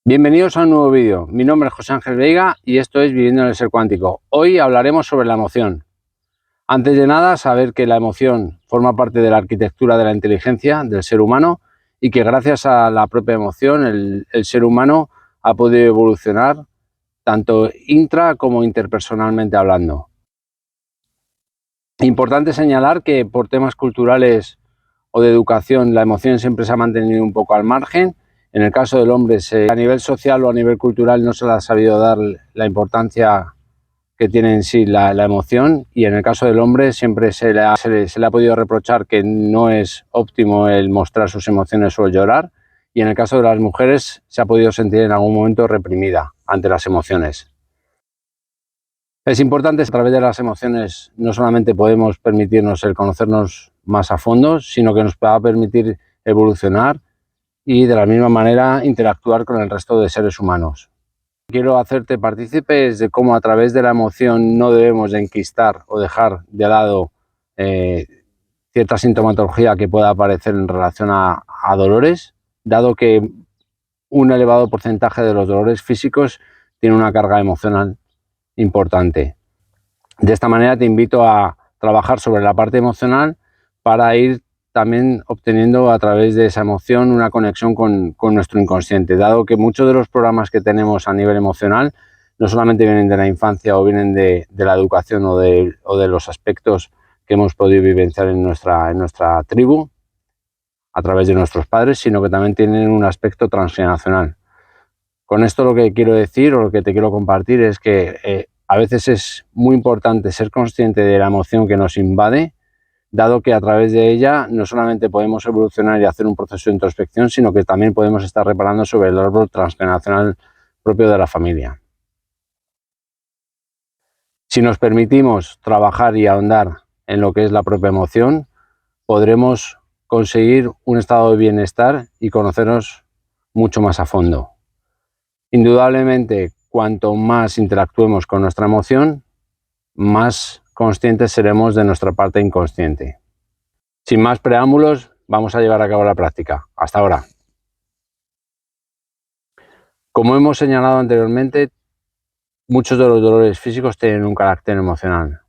Bienvenidos a un nuevo vídeo. Mi nombre es José Ángel Veiga y esto es Viviendo en el Ser Cuántico. Hoy hablaremos sobre la emoción. Antes de nada, saber que la emoción forma parte de la arquitectura de la inteligencia del ser humano y que gracias a la propia emoción el ser humano ha podido evolucionar tanto intra como interpersonalmente hablando. Importante señalar que por temas culturales o de educación la emoción siempre se ha mantenido un poco al margen. En el caso del hombre, a nivel social o a nivel cultural no se le ha sabido dar la importancia que tiene en sí la emoción, y en el caso del hombre siempre se le ha podido reprochar que no es óptimo el mostrar sus emociones o el llorar, y en el caso de las mujeres se ha podido sentir en algún momento reprimida ante las emociones. Es importante, a través de las emociones no solamente podemos permitirnos el conocernos más a fondo, sino que nos va a permitir evolucionar y de la misma manera interactuar con el resto de seres humanos. Quiero hacerte partícipes de cómo a través de la emoción no debemos de enquistar o dejar de lado cierta sintomatología que pueda aparecer en relación a dolores, dado que un elevado porcentaje de los dolores físicos tiene una carga emocional importante. De esta manera te invito a trabajar sobre la parte emocional para ir también obteniendo a través de esa emoción una conexión con nuestro inconsciente, dado que muchos de los programas que tenemos a nivel emocional no solamente vienen de la infancia o vienen de la educación o de los aspectos que hemos podido vivenciar en nuestra tribu a través de nuestros padres, sino que también tienen un aspecto transgeneracional. Con esto lo que quiero decir o lo que te quiero compartir es que a veces es muy importante ser consciente de la emoción que nos invade, dado que a través de ella no solamente podemos evolucionar y hacer un proceso de introspección, sino que también podemos estar reparando sobre el árbol transgeneracional propio de la familia. Si nos permitimos trabajar y ahondar en lo que es la propia emoción, podremos conseguir un estado de bienestar y conocernos mucho más a fondo. Indudablemente, cuanto más interactuemos con nuestra emoción, más conscientes seremos de nuestra parte inconsciente. Sin más preámbulos, vamos a llevar a cabo la práctica. Hasta ahora. Como hemos señalado anteriormente, muchos de los dolores físicos tienen un carácter emocional.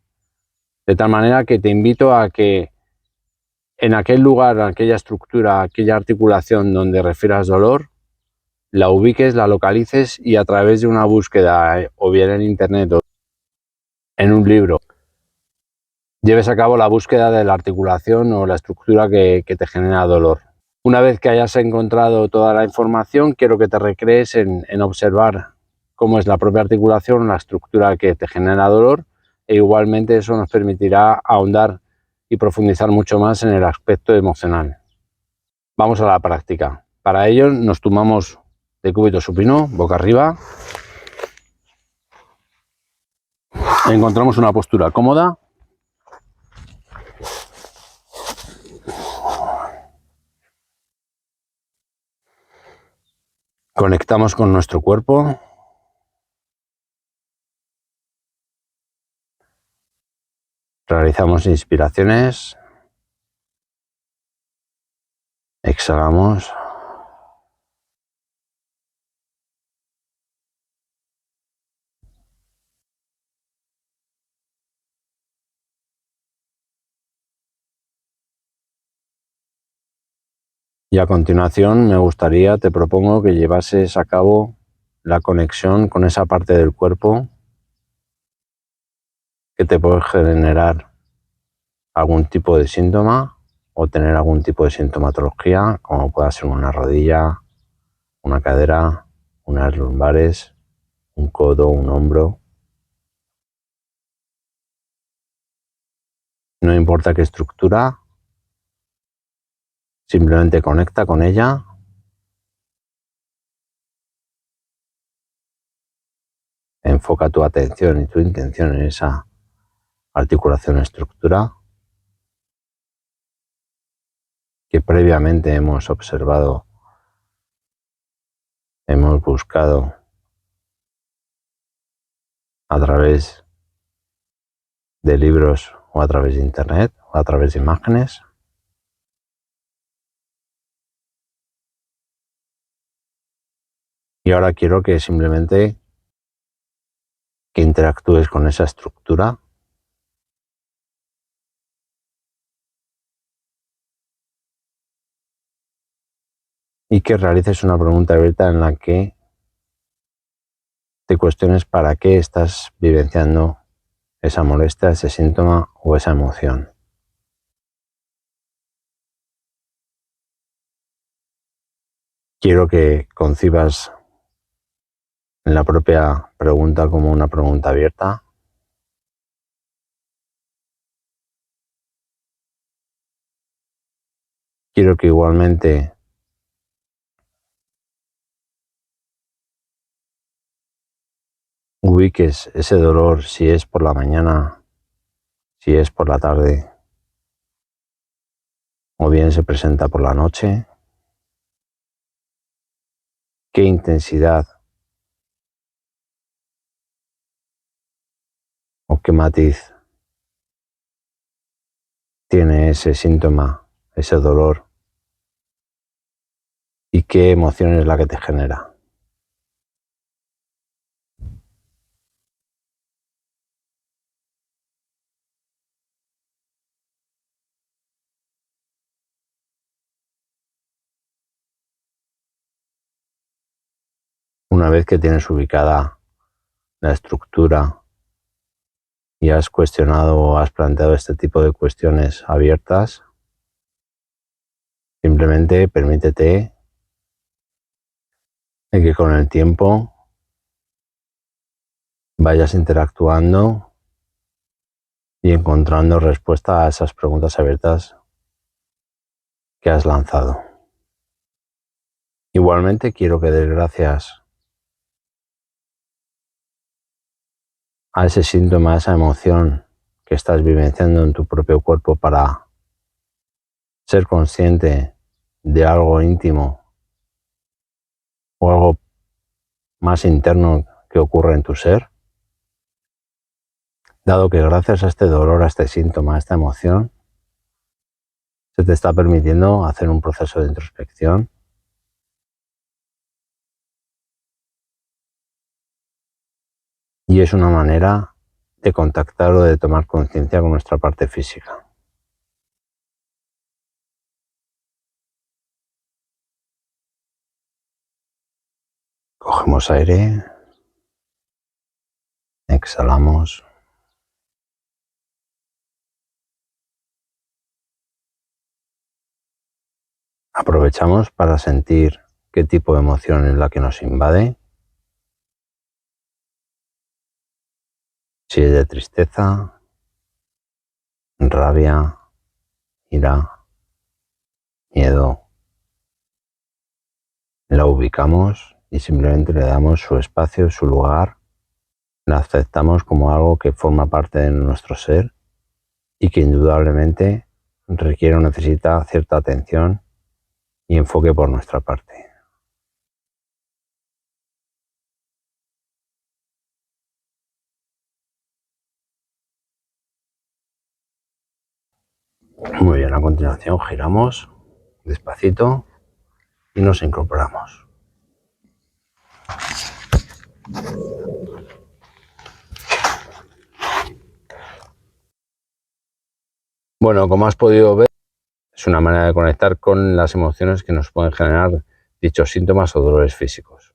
De tal manera que te invito a que en aquel lugar, aquella estructura, aquella articulación donde refieras dolor, la ubiques, la localices y a través de una búsqueda, o bien en internet o en un libro, lleves a cabo la búsqueda de la articulación o la estructura que te genera dolor. Una vez que hayas encontrado toda la información, quiero que te recrees en observar cómo es la propia articulación, la estructura que te genera dolor, e igualmente eso nos permitirá ahondar y profundizar mucho más en el aspecto emocional. Vamos a la práctica. Para ello nos tumbamos de cúbito supino, boca arriba. Encontramos una postura cómoda. Conectamos con nuestro cuerpo. Realizamos inspiraciones. Exhalamos. Y a continuación te propongo que llevases a cabo la conexión con esa parte del cuerpo que te puede generar algún tipo de síntoma o tener algún tipo de sintomatología, como pueda ser una rodilla, una cadera, unas lumbares, un codo, un hombro. No importa qué estructura, simplemente conecta con ella. Enfoca tu atención y tu intención en esa articulación, estructura que previamente hemos observado, hemos buscado a través de libros o a través de internet o a través de imágenes. Y ahora quiero que simplemente que interactúes con esa estructura y que realices una pregunta abierta en la que te cuestiones para qué estás vivenciando esa molestia, ese síntoma o esa emoción. Quiero que concibas la propia pregunta como una pregunta abierta. Quiero que igualmente ubiques ese dolor, si es por la mañana, si es por la tarde, o bien se presenta por la noche. ¿Qué intensidad o qué matiz tiene ese síntoma, ese dolor? ¿Y qué emoción es la que te genera? Una vez que tienes ubicada la estructura y has cuestionado o has planteado este tipo de cuestiones abiertas, simplemente permítete de que con el tiempo vayas interactuando y encontrando respuesta a esas preguntas abiertas que has lanzado. Igualmente quiero que des gracias a ese síntoma, a esa emoción que estás vivenciando en tu propio cuerpo para ser consciente de algo íntimo o algo más interno que ocurre en tu ser, dado que gracias a este dolor, a este síntoma, a esta emoción, se te está permitiendo hacer un proceso de introspección y es una manera de contactar o de tomar conciencia con nuestra parte física. Cogemos aire, exhalamos. Aprovechamos para sentir qué tipo de emoción es la que nos invade. Si es de tristeza, rabia, ira, miedo. La ubicamos y simplemente le damos su espacio, su lugar. La aceptamos como algo que forma parte de nuestro ser y que indudablemente requiere o necesita cierta atención y enfoque por nuestra parte. Muy bien, a continuación giramos despacito y nos incorporamos. Bueno, como has podido ver, es una manera de conectar con las emociones que nos pueden generar dichos síntomas o dolores físicos.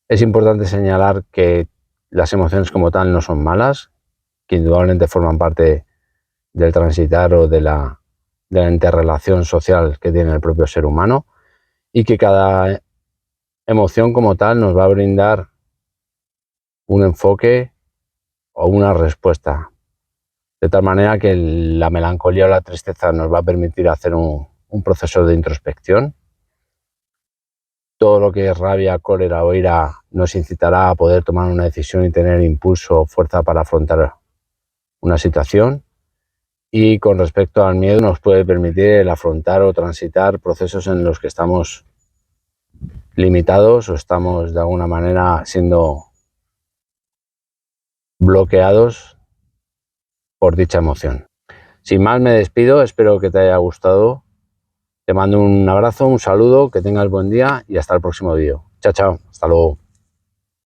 Es importante señalar que las emociones como tal no son malas, que indudablemente forman parte del transitar o de la interrelación social que tiene el propio ser humano y que cada emoción como tal nos va a brindar un enfoque o una respuesta. De tal manera que la melancolía o la tristeza nos va a permitir hacer un proceso de introspección. Todo lo que es rabia, cólera o ira nos incitará a poder tomar una decisión y tener impulso o fuerza para afrontar una situación. Y con respecto al miedo nos puede permitir el afrontar o transitar procesos en los que estamos limitados o estamos de alguna manera siendo bloqueados por dicha emoción. Sin más me despido, espero que te haya gustado. Te mando un abrazo, un saludo, que tengas buen día y hasta el próximo vídeo. Chao, chao, hasta luego.